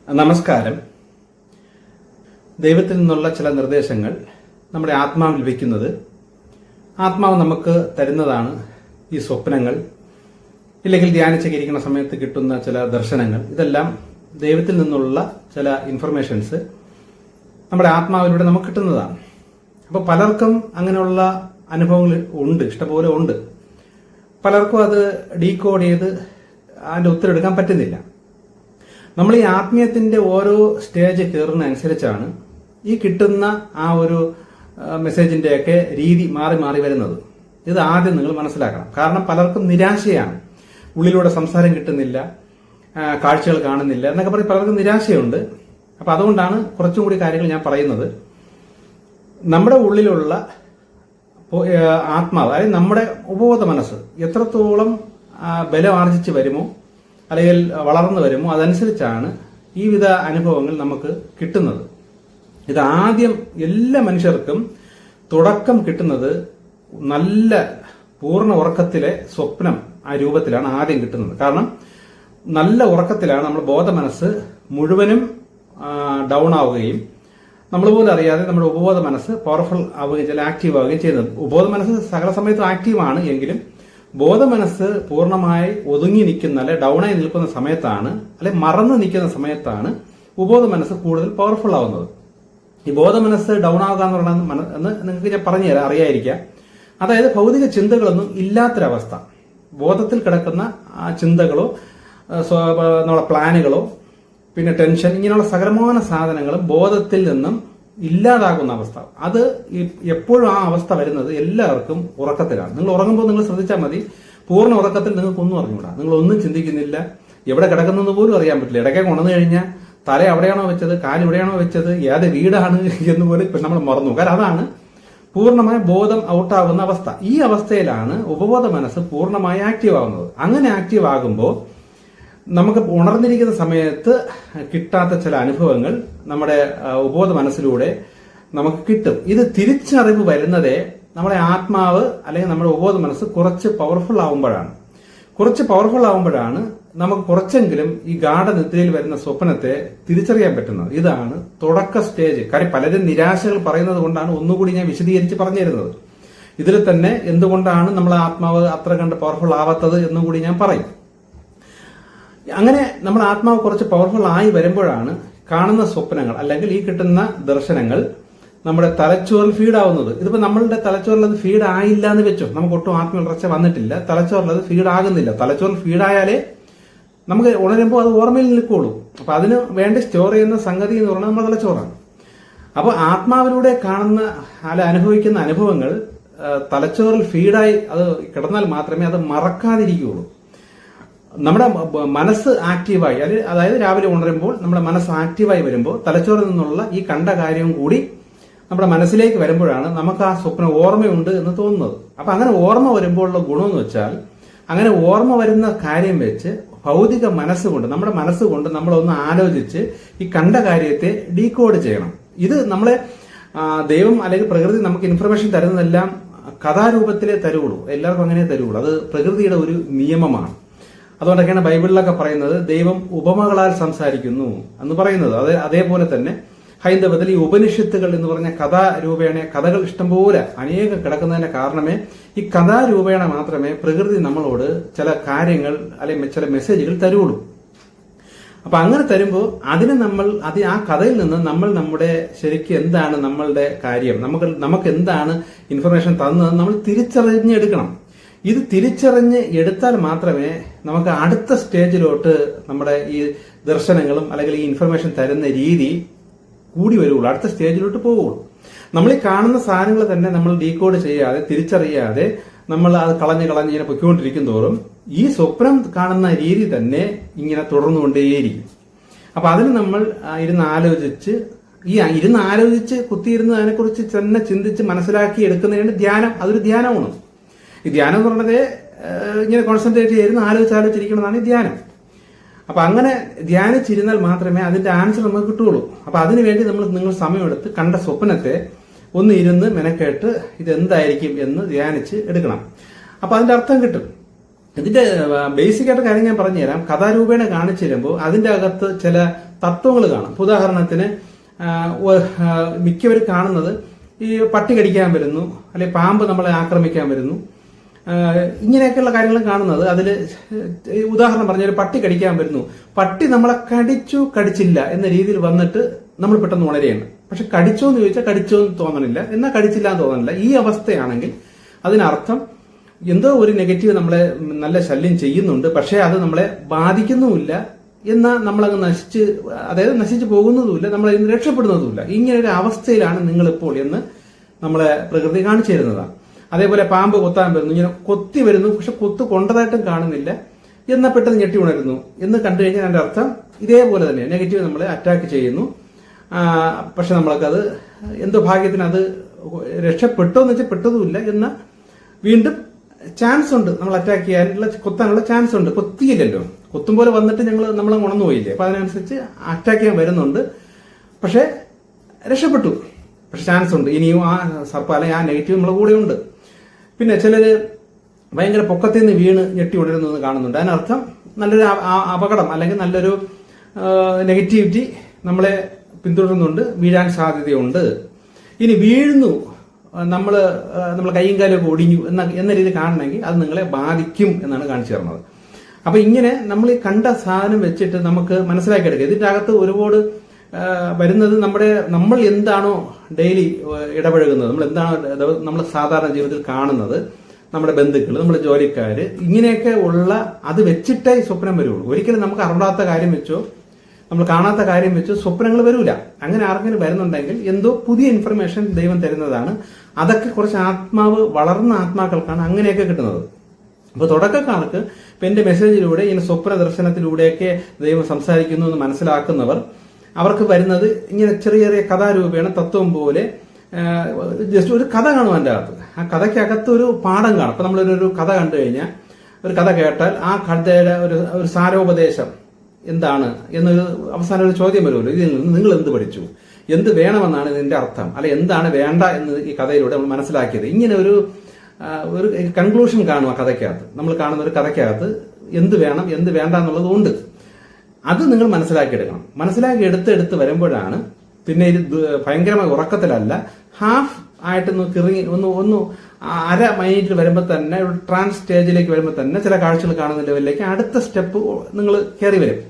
നമസ്കാരം. ദൈവത്തിൽ നിന്നുള്ള ചില നിർദ്ദേശങ്ങൾ നമ്മുടെ ആത്മാവിൽ വയ്ക്കുന്നത്, ആത്മാവ് നമുക്ക് തരുന്നതാണ് ഈ സ്വപ്നങ്ങൾ, ഇല്ലെങ്കിൽ ധ്യാനിച്ചിരിക്കുന്ന സമയത്ത് കിട്ടുന്ന ചില ദർശനങ്ങൾ. ഇതെല്ലാം ദൈവത്തിൽ നിന്നുള്ള ചില ഇൻഫർമേഷൻസ് നമ്മുടെ ആത്മാവിലൂടെ നമുക്ക് കിട്ടുന്നതാണ്. അപ്പോൾ പലർക്കും അങ്ങനെയുള്ള അനുഭവങ്ങൾ ഉണ്ട്, ഇഷ്ടംപോലെ ഉണ്ട്. പലർക്കും അത് ഡീകോഡ് ചെയ്ത് അതിന്റെ ഉത്തരം എടുക്കാൻ പറ്റുന്നില്ല. നമ്മൾ ഈ ആത്മീയത്തിന്റെ ഓരോ സ്റ്റേജ് കയറുന്ന അനുസരിച്ചാണ് ഈ കിട്ടുന്ന ആ ഒരു മെസ്സേജിന്റെയൊക്കെ രീതി മാറി മാറി വരുന്നത്. ഇത് ആദ്യം നിങ്ങൾ മനസ്സിലാക്കണം. കാരണം പലർക്കും നിരാശയാണ്, ഉള്ളിലൂടെ സംസാരം കിട്ടുന്നില്ല, കാഴ്ചകൾ കാണുന്നില്ല എന്നൊക്കെ പറഞ്ഞ് പലർക്കും നിരാശയുണ്ട്. അപ്പൊ അതുകൊണ്ടാണ് കുറച്ചും കൂടി കാര്യങ്ങൾ ഞാൻ പറയുന്നത്. നമ്മുടെ ഉള്ളിലുള്ള ആത്മാവ്, അതായത് നമ്മുടെ ഉപബോധ മനസ്സ് എത്രത്തോളം ബലം ആർജിച്ച് വരുമോ അല്ലെങ്കിൽ വളർന്നു വരുമോ അതനുസരിച്ചാണ് ഈ വിധ അനുഭവങ്ങൾ നമുക്ക് കിട്ടുന്നത്. ഇത് ആദ്യം എല്ലാ മനുഷ്യർക്കും തുടക്കം കിട്ടുന്നത് നല്ല പൂർണ്ണ ഉറക്കത്തിലെ സ്വപ്നം ആ രൂപത്തിലാണ് ആദ്യം കിട്ടുന്നത്. കാരണം നല്ല ഉറക്കത്തിലാണ് നമ്മുടെ ബോധമനസ്സ് മുഴുവനും ഡൗൺ ആവുകയും നമ്മൾ പോലും അറിയാതെ നമ്മുടെ ഉപബോധ മനസ്സ് പവർഫുൾ ആവുകയും ചില ആക്റ്റീവ് ആവുകയും ചെയ്യുന്നത്. ഉപബോധ മനസ്സ് സകല സമയത്തും ആക്റ്റീവാണ്, എങ്കിലും ബോധമനസ്സ് പൂർണ്ണമായി ഒതുങ്ങി നിൽക്കുന്ന അല്ലെ ഡൗണായി നിൽക്കുന്ന സമയത്താണ്, അല്ലെ മറന്നു നിൽക്കുന്ന സമയത്താണ് ഉപബോധ മനസ്സ് കൂടുതൽ പവർഫുൾ ആവുന്നത്. ഈ ബോധമനസ്സ് ഡൗൺ ആവുക എന്ന് പറയുന്നത് നിങ്ങൾക്ക് ഞാൻ പറഞ്ഞുതരാം, അറിയാതിരിക്കാം. അതായത് ഭൗതിക ചിന്തകളൊന്നും ഇല്ലാത്തൊരവസ്ഥ, ബോധത്തിൽ കിടക്കുന്ന ആ ചിന്തകളോ നമ്മളെ പ്ലാനുകളോ പിന്നെ ടെൻഷൻ, ഇങ്ങനെയുള്ള സകലമാന സാധനങ്ങളും ബോധത്തിൽ നിന്നും ഇല്ലാതാകുന്ന അവസ്ഥ. അത് എപ്പോഴും ആ അവസ്ഥ വരുന്നത് എല്ലാവർക്കും ഉറക്കത്തിലാണ്. നിങ്ങൾ ഉറങ്ങുമ്പോൾ നിങ്ങൾ ശ്രദ്ധിച്ചാൽ മതി, പൂർണ്ണ ഉറക്കത്തിൽ നിങ്ങൾക്കൊന്നും അറിഞ്ഞൂടാ, നിങ്ങൾ ഒന്നും ചിന്തിക്കുന്നില്ല, എവിടെ കിടക്കുന്നതെന്ന് പോലും അറിയാൻ പറ്റില്ല. ഇടയ്ക്കൊക്കെ ഉണർന്നു കഴിഞ്ഞാൽ തല എവിടെയാണോ വെച്ചത്, കാല് എവിടെയാണോ വെച്ചത്, ഏത് വീടാണ് എന്ന് പോലും നമ്മൾ മറന്നു. കാരണം അതാണ് പൂർണ്ണമായ ബോധം ഔട്ടാകുന്ന അവസ്ഥ. ഈ അവസ്ഥയിലാണ് ഉപബോധ മനസ്സ് പൂർണ്ണമായി ആക്റ്റീവ് ആകുന്നത്. അങ്ങനെ ആക്റ്റീവ് ആകുമ്പോൾ നമുക്ക് ഉണർന്നിരിക്കുന്ന സമയത്ത് കിട്ടാത്ത ചില അനുഭവങ്ങൾ നമ്മുടെ ഉപബോധ മനസ്സിലൂടെ നമുക്ക് കിട്ടും. ഇത് തിരിച്ചറിവ് വരുന്നതേ നമ്മുടെ ആത്മാവ് അല്ലെങ്കിൽ നമ്മുടെ ഉപബോധ മനസ്സ് കുറച്ച് പവർഫുൾ ആവുമ്പോഴാണ്. നമുക്ക് കുറച്ചെങ്കിലും ഈ ഗാഠനിദ്രയിൽ വരുന്ന സ്വപ്നത്തെ തിരിച്ചറിയാൻ പറ്റുന്നത്. ഇതാണ് തുടക്ക സ്റ്റേജ്. കാര്യം പലരും നിരാശകൾ പറയുന്നത് കൊണ്ടാണ് ഒന്നുകൂടി ഞാൻ വിശദീകരിച്ച് പറഞ്ഞു തരുന്നത്. ഇതിൽ തന്നെ എന്തുകൊണ്ടാണ് നമ്മളെ ആത്മാവ് അത്ര കണ്ട് പവർഫുൾ ആവാത്തത് എന്നും കൂടി ഞാൻ പറയും. അങ്ങനെ നമ്മുടെ ആത്മാവ് കുറച്ച് പവർഫുൾ ആയി വരുമ്പോഴാണ് കാണുന്ന സ്വപ്നങ്ങൾ അല്ലെങ്കിൽ ഈ കിട്ടുന്ന ദർശനങ്ങൾ നമ്മുടെ തലച്ചോറിൽ ഫീഡ് ആവുന്നത്. ഇതിപ്പോ നമ്മളുടെ തലച്ചോറിൽ അത് ഫീഡ് ആയില്ല എന്ന് വെച്ചോ, നമുക്ക് ഒട്ടും ആത്മീയ വളർച്ച വന്നിട്ടില്ല, തലച്ചോറിൽ അത് ഫീഡ് ആകുന്നില്ല. തലച്ചോറിൽ ഫീഡായാലേ നമുക്ക് ഉണരുമ്പോൾ അത് ഓർമ്മയിൽ നിൽക്കുള്ളൂ. അപ്പൊ അതിന് വേണ്ടി സ്റ്റോർ ചെയ്യുന്ന സംഗതി എന്ന് പറഞ്ഞാൽ നമ്മുടെ തലച്ചോറാണ്. അപ്പൊ ആത്മാവിലൂടെ കാണുന്ന അനുഭവിക്കുന്ന അനുഭവങ്ങൾ തലച്ചോറിൽ ഫീഡായി അത് കിടന്നാൽ മാത്രമേ അത് മറക്കാതിരിക്കുകയുള്ളൂ. നമ്മുടെ മനസ്സ് ആക്റ്റീവായി, അതായത് രാവിലെ ഉണരുമ്പോൾ നമ്മുടെ മനസ്സ് ആക്റ്റീവായി വരുമ്പോൾ തലച്ചോറിൽ നിന്നുള്ള ഈ കണ്ട കാര്യവും കൂടി നമ്മുടെ മനസ്സിലേക്ക് വരുമ്പോഴാണ് നമുക്ക് ആ സ്വപ്നം ഓർമ്മയുണ്ട് എന്ന് തോന്നുന്നത്. അപ്പൊ അങ്ങനെ ഓർമ്മ വരുമ്പോഴുള്ള ഗുണമെന്ന് വെച്ചാൽ, അങ്ങനെ ഓർമ്മ വരുന്ന കാര്യം വെച്ച് ഭൗതിക മനസ്സുകൊണ്ട്, നമ്മുടെ മനസ്സുകൊണ്ട് നമ്മളൊന്ന് ആലോചിച്ച് ഈ കണ്ട കാര്യത്തെ ഡീകോഡ് ചെയ്യണം. ഇത് നമ്മളെ ദൈവം അല്ലെങ്കിൽ പ്രകൃതി നമുക്ക് ഇൻഫർമേഷൻ തരുന്നതെല്ലാം കഥാരൂപത്തിലേ തരുള്ളൂ, എല്ലാവർക്കും അങ്ങനെ തരുള്ളൂ. അത് പ്രകൃതിയുടെ ഒരു നിയമമാണ്. അതുകൊണ്ടൊക്കെയാണ് ബൈബിളിലൊക്കെ പറയുന്നത് ദൈവം ഉപമകളാൽ സംസാരിക്കുന്നു എന്ന് പറയുന്നത്. അതേപോലെ തന്നെ ഹൈന്ദവത്തിൽ ഈ ഉപനിഷത്തുകൾ എന്ന് പറഞ്ഞ കഥാരൂപേണ കഥകൾ ഇഷ്ടംപോലെ അനേകം കിടക്കുന്നതിന്റെ കാരണമേ ഈ കഥാരൂപേണ മാത്രമേ പ്രകൃതി നമ്മളോട് ചില കാര്യങ്ങൾ അല്ലെങ്കിൽ ചില മെസ്സേജുകൾ തരുള്ളൂ. അപ്പൊ അങ്ങനെ തരുമ്പോൾ അതിന് നമ്മൾ ആ കഥയിൽ നിന്ന് നമ്മൾ നമ്മുടെ ശരിക്കും എന്താണ് നമ്മളുടെ കാര്യം, നമുക്ക് എന്താണ് ഇൻഫർമേഷൻ തന്നത് നമ്മൾ തിരിച്ചറിഞ്ഞെടുക്കണം. ഇത് തിരിച്ചറിഞ്ഞ് എടുത്താൽ മാത്രമേ നമുക്ക് അടുത്ത സ്റ്റേജിലോട്ട് നമ്മുടെ ഈ ദർശനങ്ങളും അല്ലെങ്കിൽ ഈ ഇൻഫർമേഷൻ തരുന്ന രീതി കൂടി വരുള്ളൂ, അടുത്ത സ്റ്റേജിലോട്ട് പോവുള്ളൂ. നമ്മൾ ഈ കാണുന്ന സാധനങ്ങൾ തന്നെ നമ്മൾ ഡീകോഡ് ചെയ്യാതെ തിരിച്ചറിയാതെ നമ്മൾ അത് കളഞ്ഞ് ഇങ്ങനെ പൊയ്ക്കൊണ്ടിരിക്കും തോറും ഈ സ്വപ്നം കാണുന്ന രീതി തന്നെ ഇങ്ങനെ തുടർന്നുകൊണ്ടേയിരിക്കും. അപ്പൊ അതിന് നമ്മൾ ഇരുന്ന് ആലോചിച്ച് കുത്തിയിരുന്ന് അതിനെക്കുറിച്ച് തന്നെ ചിന്തിച്ച് മനസ്സിലാക്കി എടുക്കുന്നതിന് ധ്യാനം, അതൊരു ധ്യാനമാണ്. ഈ ധ്യാനം എന്ന് പറയുന്നത് ഇങ്ങനെ കോൺസെൻട്രേറ്റ് ചെയ്തിരുന്ന് ആലോചിച്ചിരിക്കുന്നതാണ് ഈ ധ്യാനം. അപ്പൊ അങ്ങനെ ധ്യാനിച്ചിരുന്നാൽ മാത്രമേ അതിന്റെ ആൻസർ നമുക്ക് കിട്ടുള്ളൂ. അപ്പൊ അതിനുവേണ്ടി നിങ്ങൾ സമയമെടുത്ത് കണ്ട സ്വപ്നത്തെ ഒന്ന് ഇരുന്ന് മെനക്കേട്ട് ഇതെന്തായിരിക്കും എന്ന് ധ്യാനിച്ച് എടുക്കണം. അപ്പൊ അതിന്റെ അർത്ഥം കിട്ടും. ഇതിന്റെ ബേസിക് ആയിട്ട് കാര്യം ഞാൻ പറഞ്ഞുതരാം. കഥാരൂപേണ കാണിച്ചു തരുമ്പോൾ അതിന്റെ അകത്ത് ചില തത്വങ്ങൾ കാണും. ഉദാഹരണത്തിന് മിക്കവരും കാണുന്നത് ഈ പട്ടി കടിക്കാൻ വരുന്നു, അല്ലെ പാമ്പ് നമ്മളെ ആക്രമിക്കാൻ വരുന്നു, ഇങ്ങനെയൊക്കെയുള്ള കാര്യങ്ങൾ കാണുന്നത്. അതിൽ ഉദാഹരണം പറഞ്ഞാൽ പട്ടി കടിക്കാൻ വരുന്നു, പട്ടി നമ്മളെ കടിച്ചില്ല എന്ന രീതിയിൽ വന്നിട്ട് നമ്മൾ പെട്ടെന്ന് ഉണരുകയാണ്. പക്ഷെ കടിച്ചോ എന്ന് ചോദിച്ചാൽ കടിച്ചോ എന്ന് തോന്നണില്ല, എന്നാൽ കടിച്ചില്ല എന്ന് തോന്നണില്ല. ഈ അവസ്ഥയാണെങ്കിൽ അതിനർത്ഥം എന്തോ ഒരു നെഗറ്റീവ് നമ്മളെ നല്ല ശല്യം ചെയ്യുന്നുണ്ട്, പക്ഷെ അത് നമ്മളെ ബാധിക്കുന്നുമില്ല, എന്നാൽ നമ്മളങ്ങ് നശിച്ചു പോകുന്നതുമില്ല, നമ്മൾ അതിന് രക്ഷപ്പെടുന്നതുമില്ല. ഇങ്ങനെ ഒരു അവസ്ഥയിലാണ് നിങ്ങളിപ്പോൾ എന്ന് നമ്മളെ പ്രകൃതി കാണിച്ചു തരുന്നതാണ്. അതേപോലെ പാമ്പ് കൊത്താൻ വരുന്നു, ഇങ്ങനെ കൊത്തി വരുന്നു, പക്ഷെ കൊത്തു കൊണ്ടതായിട്ടും കാണുന്നില്ല, എന്നാൽ പെട്ടെന്ന് ഞെട്ടി ഉണരുന്നു എന്ന് കണ്ടു കഴിഞ്ഞാൽ അതിന്റെ അർത്ഥം ഇതേപോലെ തന്നെ നെഗറ്റീവ് നമ്മളെ അറ്റാക്ക് ചെയ്യുന്നു. പക്ഷെ നമ്മൾക്കത് എന്തോ ഭാഗ്യത്തിന് അത് രക്ഷപ്പെട്ടോ എന്ന് വെച്ചാൽ പെട്ടതുമില്ല, എന്നാൽ വീണ്ടും ചാൻസ് ഉണ്ട്, നമ്മൾ അറ്റാക്ക് ചെയ്യാനുള്ള കൊത്താനുള്ള ചാൻസ് ഉണ്ട്. കൊത്തിയില്ലല്ലോ, കൊത്തും പോലെ വന്നിട്ട് നമ്മൾ ഉണർന്നു പോയില്ലേ, അപ്പൊ അതിനനുസരിച്ച് അറ്റാക്ക് ചെയ്യാൻ വരുന്നുണ്ട്, പക്ഷെ രക്ഷപ്പെട്ടു. പക്ഷെ ചാൻസ് ഉണ്ട് ഇനിയും ആ സർപ്പ അല്ലെങ്കിൽ ആ നെഗറ്റീവ് നമ്മളെ കൂടെ ഉണ്ട്. പിന്നെ ചിലര് ഭയങ്കര പൊക്കത്തിൽ നിന്ന് വീണ് ഞെട്ടി ഉണരുന്നത് കാണുന്നുണ്ട്. അതിനർത്ഥം നല്ലൊരു അപകടം അല്ലെങ്കിൽ നല്ലൊരു നെഗറ്റിവിറ്റി നമ്മളെ പിന്തുടരുന്നുണ്ട്, വീഴാൻ സാധ്യതയുണ്ട്. ഇനി വീഴുന്നു, നമ്മൾ കൈയും കാലൊക്കെ ഒടിഞ്ഞു എന്ന രീതി കാണണമെങ്കിൽ അത് നിങ്ങളെ ബാധിക്കും എന്നാണ് കാണിച്ചു തരുന്നത്. അപ്പൊ ഇങ്ങനെ നമ്മൾ ഈ കണ്ട സാധനം വെച്ചിട്ട് നമുക്ക് മനസ്സിലാക്കിയെടുക്കുക. ഇതിന്റെ അകത്ത് ഒരുപാട് വരുന്നത് നമ്മൾ എന്താണോ ഡെയിലി ഇടപഴകുന്നത്, നമ്മൾ സാധാരണ ജീവിതത്തിൽ കാണുന്നത്, നമ്മുടെ ബന്ധുക്കൾ, നമ്മുടെ ജോലിക്കാര്, ഇങ്ങനെയൊക്കെ ഉള്ള അത് വെച്ചിട്ടേ ഈ സ്വപ്നം വരുള്ളൂ. ഒരിക്കലും നമുക്ക് അറിയാത്ത കാര്യം വെച്ചോ നമ്മൾ കാണാത്ത കാര്യം വെച്ചോ സ്വപ്നങ്ങൾ വരൂല. അങ്ങനെ ആർക്കെങ്കിലും വരുന്നുണ്ടെങ്കിൽ എന്തോ പുതിയ ഇൻഫർമേഷൻ ദൈവം തരുന്നതാണ്. അതൊക്കെ കുറച്ച് വളർന്ന ആത്മാക്കൾക്കാണ് അങ്ങനെയൊക്കെ കിട്ടുന്നത്. അപ്പൊ തുടക്കക്കാർക്ക് ഇപ്പൊ എന്റെ മെസ്സേജിലൂടെ ഇങ്ങനെ സ്വപ്ന ദർശനത്തിലൂടെയൊക്കെ ദൈവം സംസാരിക്കുന്നു എന്ന് മനസ്സിലാക്കുന്നവർ, അവർക്ക് വരുന്നത് ഇങ്ങനെ ചെറിയ ചെറിയ കഥാരൂപേണ തത്വം പോലെ ജസ്റ്റ് ഒരു കഥ കാണും. അതിന്റെ അകത്ത് ആ കഥയ്ക്കകത്ത് ഒരു പാഠം കാണും. അപ്പൊ നമ്മളൊരു കഥ കണ്ടു കഴിഞ്ഞാൽ, ഒരു കഥ കേട്ടാൽ ആ കഥയുടെ ഒരു സാരോപദേശം എന്താണ് എന്നൊരു അവസാനം ഒരു ചോദ്യം വരുമല്ലോ, ഇതിൽ നിന്ന് നിങ്ങൾ എന്ത് പഠിച്ചു, എന്ത് വേണമെന്നാണ് ഇതിന്റെ അർത്ഥം, അല്ലെ എന്താണ് വേണ്ട എന്ന് ഈ കഥയിലൂടെ നമ്മൾ മനസ്സിലാക്കിയത്. ഇങ്ങനെ ഒരു കൺക്ലൂഷൻ കാണും ആ കഥയ്ക്കകത്ത്. നമ്മൾ കാണുന്ന ഒരു കഥയ്ക്കകത്ത് എന്ത് വേണം എന്ത് വേണ്ട എന്നുള്ളത് ഉണ്ട്. അത് നിങ്ങൾ മനസ്സിലാക്കിയെടുക്കണം. മനസ്സിലാക്കി എടുത്ത് വരുമ്പോഴാണ് പിന്നെ ഇത് ഭയങ്കരമായ ഉറക്കത്തിലല്ല, ഹാഫ് ആയിട്ടൊന്ന് കിറങ്ങി ഒന്ന് അര മൈൻഡിൽ വരുമ്പോൾ തന്നെ ഒരു ട്രാൻസ് സ്റ്റേജിലേക്ക് വരുമ്പോൾ തന്നെ ചില കാഴ്ചകൾ കാണുന്ന ലെവലിലേക്ക് അടുത്ത സ്റ്റെപ്പ് നിങ്ങൾ കയറി വരും.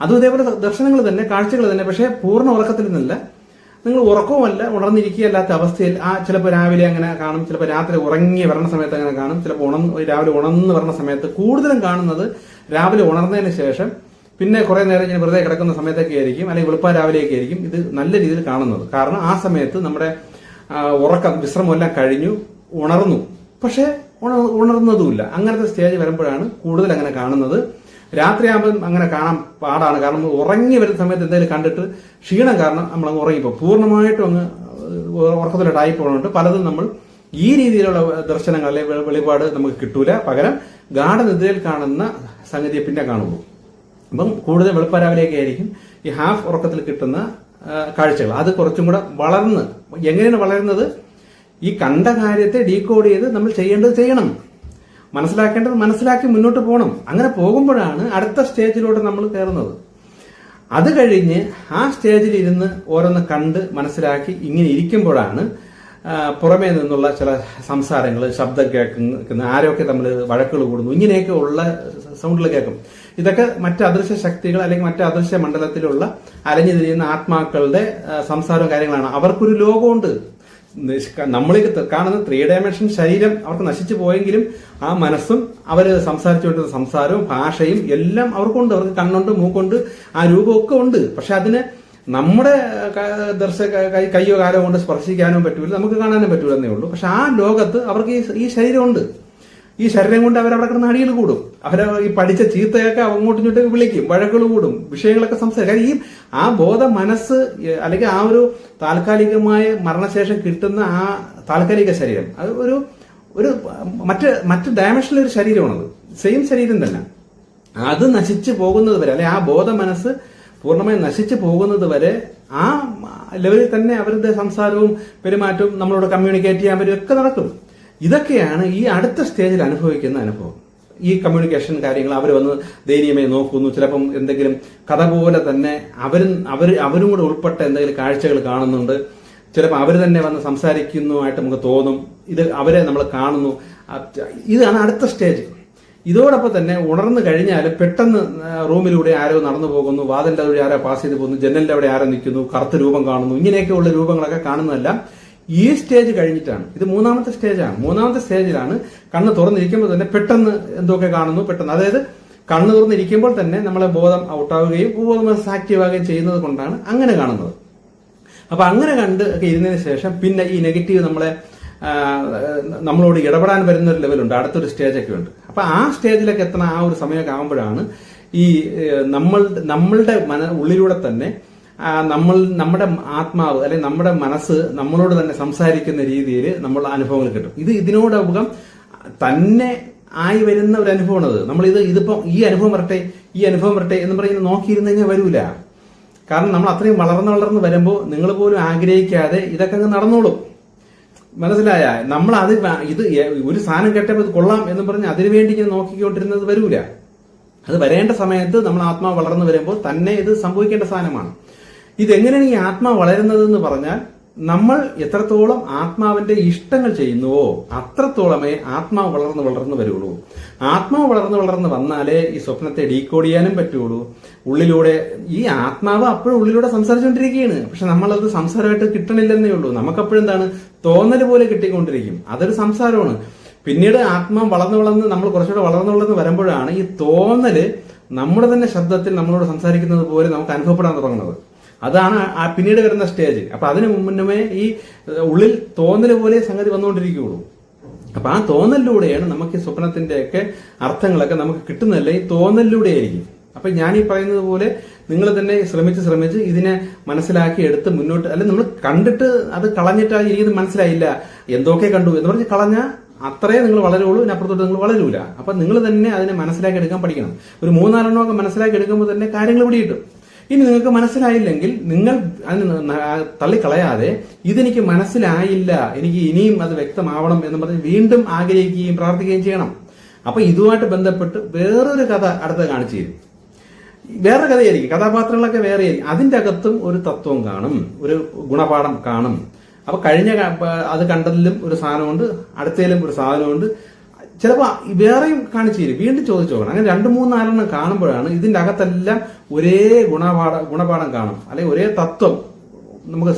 അതും ഇതേപോലെ ദർശനങ്ങൾ തന്നെ, കാഴ്ചകൾ തന്നെ, പക്ഷേ പൂർണ്ണ ഉറക്കത്തിൽ നിന്നല്ല. നിങ്ങൾ ഉറക്കവുമല്ല, ഉണർന്നിരിക്കുകയല്ലാത്ത അവസ്ഥയിൽ ചിലപ്പോൾ രാവിലെ അങ്ങനെ കാണും, ചിലപ്പോൾ രാത്രി ഉറങ്ങി വരണ സമയത്ത് അങ്ങനെ കാണും, ചിലപ്പോൾ രാവിലെ ഉണർന്ന് വരണ സമയത്ത്. കൂടുതലും കാണുന്നത് രാവിലെ ഉണർന്നതിന് ശേഷം പിന്നെ കുറെ നേരം ഇങ്ങനെ വെറുതെ കിടക്കുന്ന സമയത്തൊക്കെ ആയിരിക്കും, അല്ലെങ്കിൽ വെളുപ്പാ രാവിലെയൊക്കെ ആയിരിക്കും ഇത് നല്ല രീതിയിൽ കാണുന്നത്. കാരണം ആ സമയത്ത് നമ്മുടെ ഉറക്കം വിശ്രമമെല്ലാം കഴിഞ്ഞു, ഉണർന്നു, പക്ഷെ ഉണർന്നതുമില്ല. അങ്ങനത്തെ സ്റ്റേജ് വരുമ്പോഴാണ് കൂടുതൽ അങ്ങനെ കാണുന്നത്. രാത്രിയാകുമ്പോൾ അങ്ങനെ കാണാൻ പാടാണ്. കാരണം ഉറങ്ങി വരുന്ന സമയത്ത് എന്തെങ്കിലും കണ്ടിട്ട് ക്ഷീണം കാരണം നമ്മൾ അങ്ങ് ഉറങ്ങിപ്പോ പൂർണ്ണമായിട്ടും അങ്ങ് ഉറക്കത്തിലോട്ടായി പോകുന്നുണ്ട്. പലതും നമ്മൾ ഈ രീതിയിലുള്ള ദർശനങ്ങൾ അല്ലെങ്കിൽ വെളിപാട് നമുക്ക് കിട്ടൂല. പകരം ഗാഠനിദ്രയിൽ കാണുന്ന സംഗതിയെ പിന്നെ കാണുള്ളൂ. അപ്പം കൂടുതൽ വെളുപ്പാരാവിലേക്ക് ആയിരിക്കും ഈ ഹാഫ് ഉറക്കത്തിൽ കിട്ടുന്ന കാഴ്ചകൾ. അത് കുറച്ചും കൂടെ വളർന്ന്, എങ്ങനെയാണ് വളരുന്നത്? ഈ കണ്ട കാര്യത്തെ ഡീകോഡ് ചെയ്ത് നമ്മൾ ചെയ്യേണ്ടത് ചെയ്യണം, മനസ്സിലാക്കേണ്ടത് മനസ്സിലാക്കി മുന്നോട്ട് പോകണം. അങ്ങനെ പോകുമ്പോഴാണ് അടുത്ത സ്റ്റേജിലൂടെ നമ്മൾ കയറുന്നത്. അത് കഴിഞ്ഞ് ആ സ്റ്റേജിൽ ഇരുന്ന് ഓരോന്ന് കണ്ട് മനസ്സിലാക്കി ഇങ്ങനെ ഇരിക്കുമ്പോഴാണ് പുറമേ നിന്നുള്ള ചില സംസാരങ്ങൾ, ശബ്ദം കേൾക്കുന്ന, ആരൊക്കെ തമ്മിൽ വഴക്കുകൾ കൂടുന്നു, ഇങ്ങനെയൊക്കെ ഉള്ള സൗണ്ടുകൾ കേൾക്കും. ഇതൊക്കെ മറ്റ് അദൃശ്യ ശക്തികൾ അല്ലെങ്കിൽ മറ്റ് അദൃശ്യ മണ്ഡലത്തിലുള്ള അലഞ്ഞു തിരിയുന്ന ആത്മാക്കളുടെ സംസാരവും കാര്യങ്ങളാണ്. അവർക്കൊരു ലോകമുണ്ട്. നമ്മളീ കാണുന്ന 3 ഡയമെൻഷൻ ശരീരം അവർക്ക് നശിച്ചു പോയെങ്കിലും ആ മനസ്സും അവര് സംസാരിച്ചുകൊണ്ടിരുന്ന സംസാരവും ഭാഷയും എല്ലാം അവർക്കുണ്ട്. അവർക്ക് കണ്ണുണ്ട്, മൂക്കുണ്ട്, ആ രൂപമൊക്കെ ഉണ്ട്. പക്ഷെ അതിന് നമ്മുടെ കയ്യോ കാലോ കൊണ്ട് സ്പർശിക്കാനോ പറ്റൂല, നമുക്ക് കാണാനും പറ്റൂലെന്നേ ഉള്ളൂ. പക്ഷെ ആ ലോകത്ത് അവർക്ക് ഈ ശരീരമുണ്ട്. ഈ ശരീരം കൊണ്ട് അവരവിടെ കിടന്ന് അടിയിൽ കൂടും. അവരെ ഈ പഠിച്ച ചീത്തയൊക്കെ അങ്ങോട്ടും ഇങ്ങോട്ടൊക്കെ വിളിക്കും, വഴക്കുകൾ കൂടും, വിഷയങ്ങളൊക്കെ സംസാരിക്കും. ഈ ആ ബോധ മനസ്സ് അല്ലെങ്കിൽ ആ ഒരു താൽക്കാലികമായ മരണശേഷം കിട്ടുന്ന ആ താൽക്കാലിക ശരീരം, അത് ഒരു മറ്റ് ഡയമെൻഷനിലൊരു ശരീരമാണത്. സെയിം ശരീരം തന്നെ. അത് നശിച്ചു പോകുന്നത് വരെ, അല്ലെ ആ ബോധ മനസ്സ് പൂർണ്ണമായി നശിച്ചു പോകുന്നത് വരെ ആ ലെവലിൽ തന്നെ അവരുടെ സംസാരവും പെരുമാറ്റവും നമ്മളോട് കമ്മ്യൂണിക്കേറ്റ് ചെയ്യാൻ പറ്റും ഒക്കെ നടക്കും. ഇതൊക്കെയാണ് ഈ അടുത്ത സ്റ്റേജിൽ അനുഭവിക്കുന്ന അനുഭവം. ഈ കമ്മ്യൂണിക്കേഷൻ കാര്യങ്ങൾ അവർ വന്ന് ദയനീയമായി നോക്കുന്നു. ചിലപ്പം എന്തെങ്കിലും കഥ പോലെ തന്നെ അവരും കൂടെ ഉൾപ്പെട്ട എന്തെങ്കിലും കാഴ്ചകൾ കാണുന്നുണ്ട്. ചിലപ്പോൾ അവർ തന്നെ വന്ന് സംസാരിക്കുന്നതായിട്ട് നമുക്ക് തോന്നും. ഇത് അവരെ നമ്മൾ കാണുന്നു. ഇതാണ് അടുത്ത സ്റ്റേജ്. ഇതോടൊപ്പം തന്നെ ഉണർന്നു കഴിഞ്ഞാൽ പെട്ടെന്ന് റൂമിലൂടെ ആരോ നടന്നു പോകുന്നു, വാതിലിന്റെ അവിടെ ആരോ പാസ് ചെയ്ത് പോകുന്നു, ജനലിന്റെ അവിടെ ആരോ നിൽക്കുന്നു, കറുത്ത രൂപം കാണുന്നു. ഇങ്ങനെയൊക്കെയുള്ള രൂപങ്ങളൊക്കെ കാണുന്നതല്ല ഈ സ്റ്റേജ് കഴിഞ്ഞിട്ടാണ്. ഇത് മൂന്നാമത്തെ സ്റ്റേജാണ്. മൂന്നാമത്തെ സ്റ്റേജിലാണ് കണ്ണ് തുറന്നിരിക്കുമ്പോൾ തന്നെ പെട്ടെന്ന് എന്തൊക്കെ കാണുന്നു. പെട്ടെന്ന്, അതായത് കണ്ണ് തുറന്നിരിക്കുമ്പോൾ തന്നെ നമ്മളെ ബോധം ഔട്ടാവുകയും ബോധം ആക്റ്റീവ് ആവുകയും ചെയ്യുന്നത് കൊണ്ടാണ് അങ്ങനെ കാണുന്നത്. അപ്പൊ അങ്ങനെ കണ്ട് ഒക്കെ ഇരുന്നതിന് ശേഷം പിന്നെ ഈ നെഗറ്റീവ് നമ്മളോട് ഇടപെടാൻ വരുന്ന ഒരു ലെവലുണ്ട്, അടുത്തൊരു സ്റ്റേജൊക്കെ ഉണ്ട്. അപ്പൊ ആ സ്റ്റേജിലേക്ക് എത്തണ ആ ഒരു സമയമൊക്കെ ആകുമ്പോഴാണ് ഈ നമ്മളുടെ ഉള്ളിലൂടെ തന്നെ നമ്മുടെ ആത്മാവ് അല്ലെങ്കിൽ നമ്മുടെ മനസ്സ് നമ്മളോട് തന്നെ സംസാരിക്കുന്ന രീതിയിൽ നമ്മൾ അനുഭവങ്ങൾ കിട്ടും. ഇതിനോടൊപ്പം തന്നെ ആയി വരുന്ന ഒരു അനുഭവമാണത്. ഇതിപ്പോ ഈ അനുഭവം വരട്ടെ എന്ന് പറയുന്നത് നോക്കിയിരുന്നു കഴിഞ്ഞാൽ വരൂല. കാരണം നമ്മൾ അത്രയും വളർന്ന് വരുമ്പോൾ നിങ്ങൾ പോലും ആഗ്രഹിക്കാതെ ഇതൊക്കെ അങ്ങ് നടന്നോളും. മനസ്സിലായ? നമ്മൾ ഇത് ഒരു സാധനം കേട്ടപ്പോൾ ഇത് കൊള്ളാം എന്ന് പറഞ്ഞ് അതിനുവേണ്ടി ഇങ്ങനെ നോക്കിക്കൊണ്ടിരുന്നത് വരൂല. അത് വരേണ്ട സമയത്ത് നമ്മൾ ആത്മാവ് വളർന്നു വരുമ്പോൾ തന്നെ ഇത് സംഭവിക്കേണ്ട സാധനമാണ്. ഇതെങ്ങനെയാണ് ഈ ആത്മാവ് വളരുന്നത് എന്ന് പറഞ്ഞാൽ, നമ്മൾ എത്രത്തോളം ആത്മാവിന്റെ ഇഷ്ടങ്ങൾ ചെയ്യുന്നുവോ അത്രത്തോളമേ ആത്മാവ് വളർന്നു വരുള്ളൂ. ആത്മാവ് വളർന്നു വന്നാലേ ഈ സ്വപ്നത്തെ ഡീകോഡ് ചെയ്യാനും പറ്റുള്ളൂ. ഉള്ളിലൂടെ ഈ ആത്മാവ് അപ്പോഴും ഉള്ളിലൂടെ സംസാരിച്ചുകൊണ്ടിരിക്കുകയാണ്. പക്ഷെ നമ്മളത് സംസാരമായിട്ട് കിട്ടണില്ലെന്നേ ഉള്ളൂ. നമുക്കപ്പോഴെന്താണ് തോന്നൽ പോലെ കിട്ടിക്കൊണ്ടിരിക്കും. അതൊരു സംസാരമാണ്. പിന്നീട് ആത്മാവ് വളർന്ന് നമ്മൾ കുറച്ചുകൂടെ വളർന്നു വരുമ്പോഴാണ് ഈ തോന്നല് നമ്മുടെ തന്നെ ശബ്ദത്തിൽ നമ്മളോട് സംസാരിക്കുന്നത് പോലെ നമുക്ക് അനുഭവപ്പെടാൻ തുടങ്ങുന്നത്. അതാണ് പിന്നീട് വരുന്ന സ്റ്റേജ്. അപ്പൊ അതിന് മുന്നമേ ഈ ഉള്ളിൽ തോന്നൽ പോലെ സംഗതി വന്നുകൊണ്ടിരിക്കുകയുള്ളൂ. അപ്പൊ ആ തോന്നലിലൂടെയാണ് നമുക്ക് ഈ സ്വപ്നത്തിന്റെയൊക്കെ അർത്ഥങ്ങളൊക്കെ നമുക്ക് കിട്ടുന്നതല്ല, ഈ തോന്നലിലൂടെ ആയിരിക്കും. അപ്പൊ ഞാൻ ഈ പറയുന്നത് പോലെ നിങ്ങൾ തന്നെ ശ്രമിച്ച് ഇതിനെ മനസ്സിലാക്കി എടുത്ത് മുന്നോട്ട്, അല്ലെ നമ്മൾ കണ്ടിട്ട് അത് കളഞ്ഞിട്ട് എനിക്കിത് മനസ്സിലായില്ല, എന്തൊക്കെ കണ്ടു എന്ന് പറഞ്ഞ് കളഞ്ഞാൽ അത്രേ നിങ്ങൾ വളരുള്ളൂ. ഇതിനപ്പുറത്തോട്ട് നിങ്ങൾ വളരൂല. അപ്പൊ നിങ്ങൾ തന്നെ അതിനെ മനസ്സിലാക്കി എടുക്കാൻ പഠിക്കണം. ഒരു 3-4 മനസ്സിലാക്കി എടുക്കുമ്പോൾ തന്നെ കാര്യങ്ങൾ പിടികിട്ടും. ഇനി നിങ്ങൾക്ക് മനസ്സിലായില്ലെങ്കിൽ നിങ്ങൾ അതിന് തള്ളിക്കളയാതെ ഇതെനിക്ക് മനസ്സിലായില്ല, എനിക്ക് ഇനിയും അത് വ്യക്തമാവണം എന്ന് പറഞ്ഞ് വീണ്ടും ആഗ്രഹിക്കുകയും പ്രാർത്ഥിക്കുകയും ചെയ്യണം. അപ്പൊ ഇതുമായിട്ട് ബന്ധപ്പെട്ട് വേറൊരു കഥ അടുത്ത് കാണിച്ചു തരും. വേറൊരു കഥയായിരിക്കും, കഥാപാത്രങ്ങളൊക്കെ വേറെ ആയിരിക്കും. അതിന്റെ അകത്തും ഒരു തത്വം കാണും, ഒരു ഗുണപാഠം കാണും. അപ്പൊ കഴിഞ്ഞ അത് കണ്ടതിലും ഒരു സാധനമുണ്ട്, അടുത്തതിലും ഒരു സാധനമുണ്ട്. ചിലപ്പോൾ വേറെയും കാണിച്ചു തരും, വീണ്ടും ചോദിച്ചു നോക്കണം. അങ്ങനെ 2-3-4 കാണുമ്പോഴാണ് ഇതിന്റെ അകത്തെല്ലാം ഒരേ ഗുണപാഠം കാണും, അല്ലെങ്കിൽ ഒരേ തത്വം നമുക്ക്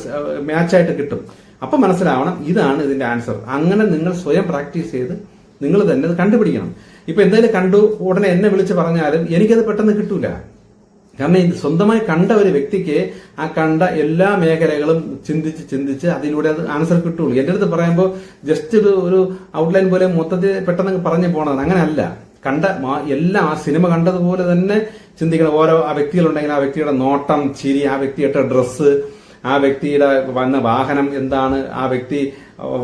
മാച്ചായിട്ട് കിട്ടും. അപ്പൊ മനസ്സിലാവണം ഇതാണ് ഇതിന്റെ ആൻസർ. അങ്ങനെ നിങ്ങൾ സ്വയം പ്രാക്ടീസ് ചെയ്ത് നിങ്ങൾ തന്നെ അത് കണ്ടുപിടിക്കണം. ഇപ്പൊ എന്തെങ്കിലും കണ്ടു ഉടനെ എന്നെ വിളിച്ച് പറഞ്ഞാലും എനിക്കത് പെട്ടെന്ന് കിട്ടൂല. കാരണം ഇത് സ്വന്തമായി കണ്ട ഒരു വ്യക്തിക്ക് ആ കണ്ട എല്ലാ മേഖലകളും ചിന്തിച്ച് അതിലൂടെ അത് ആൻസർ കിട്ടുള്ളൂ. എന്റെ അടുത്ത് പറയുമ്പോൾ ജസ്റ്റ് ഒരു ഔട്ട്ലൈൻ പോലെ മൊത്തത്തിൽ പെട്ടെന്ന് പറഞ്ഞു പോണതാണ്. അങ്ങനെയല്ല. കണ്ട എല്ലാം ആ സിനിമ കണ്ടതുപോലെ തന്നെ ചിന്തിക്കണം. ഓരോ ആ വ്യക്തികളുണ്ടെങ്കിൽ ആ വ്യക്തിയുടെ നോട്ടം, ചിരി, ആ വ്യക്തിയുടെ ഡ്രസ്സ്, ആ വ്യക്തിയുടെ വന്ന വാഹനം എന്താണ്, ആ വ്യക്തി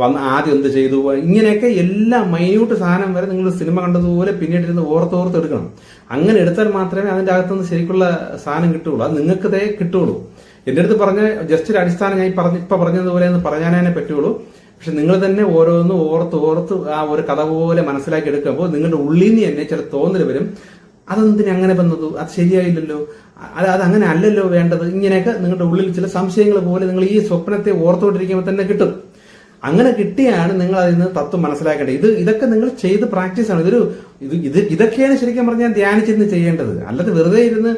വന്ന് ആദ്യം എന്ത് ചെയ്തു, ഇങ്ങനെയൊക്കെ എല്ലാ മൈന്യൂട്ട് സാധനം വരെ നിങ്ങൾ സിനിമ കണ്ടതുപോലെ പിന്നീട് ഇരുന്ന് ഓർത്തോർത്ത് എടുക്കണം. അങ്ങനെ എടുത്താൽ മാത്രമേ അതിന്റെ അകത്തുനിന്ന് ശരിക്കുള്ള സാധനം കിട്ടുള്ളൂ. അത് നിങ്ങൾക്കതേ കിട്ടുള്ളൂ. എന്റെ അടുത്ത് പറഞ്ഞ ജസ്റ്റ് ഒരു അടിസ്ഥാനം ഞാൻ ഇപ്പൊ പറഞ്ഞതുപോലെ ഒന്ന് പറയാനേ പറ്റുള്ളൂ. പക്ഷെ നിങ്ങൾ തന്നെ ഓരോന്നും ഓർത്ത് ആ ഒരു കഥ പോലെ മനസ്സിലാക്കി എടുക്കുമ്പോൾ നിങ്ങളുടെ ഉള്ളിൽ നിന്ന് തന്നെ ചില തോന്നൽ വരും. അതെന്തിന് അങ്ങനെ വന്നത്, അത് ശരിയായില്ലല്ലോ, അത് അങ്ങനെ അല്ലല്ലോ വേണ്ടത്. ഇങ്ങനെയൊക്കെ നിങ്ങളുടെ ഉള്ളിൽ ചില സംശയങ്ങൾ പോലെ നിങ്ങൾ ഈ സ്വപ്നത്തെ ഓർത്തുകൊണ്ടിരിക്കുമ്പോൾ തന്നെ കിട്ടും. അങ്ങനെ കിട്ടിയാണ് നിങ്ങൾ അതിൽ നിന്ന് തത്വം മനസ്സിലാക്കേണ്ടത്. ഇതൊക്കെ നിങ്ങൾ ചെയ്ത് പ്രാക്ടീസാണ്. ഇതൊക്കെയാണ് ശരിക്കും പറഞ്ഞാൽ ധ്യാനിച്ചിരുന്ന് ചെയ്യേണ്ടത്. അല്ലാതെ വെറുതെ ഇരുന്ന്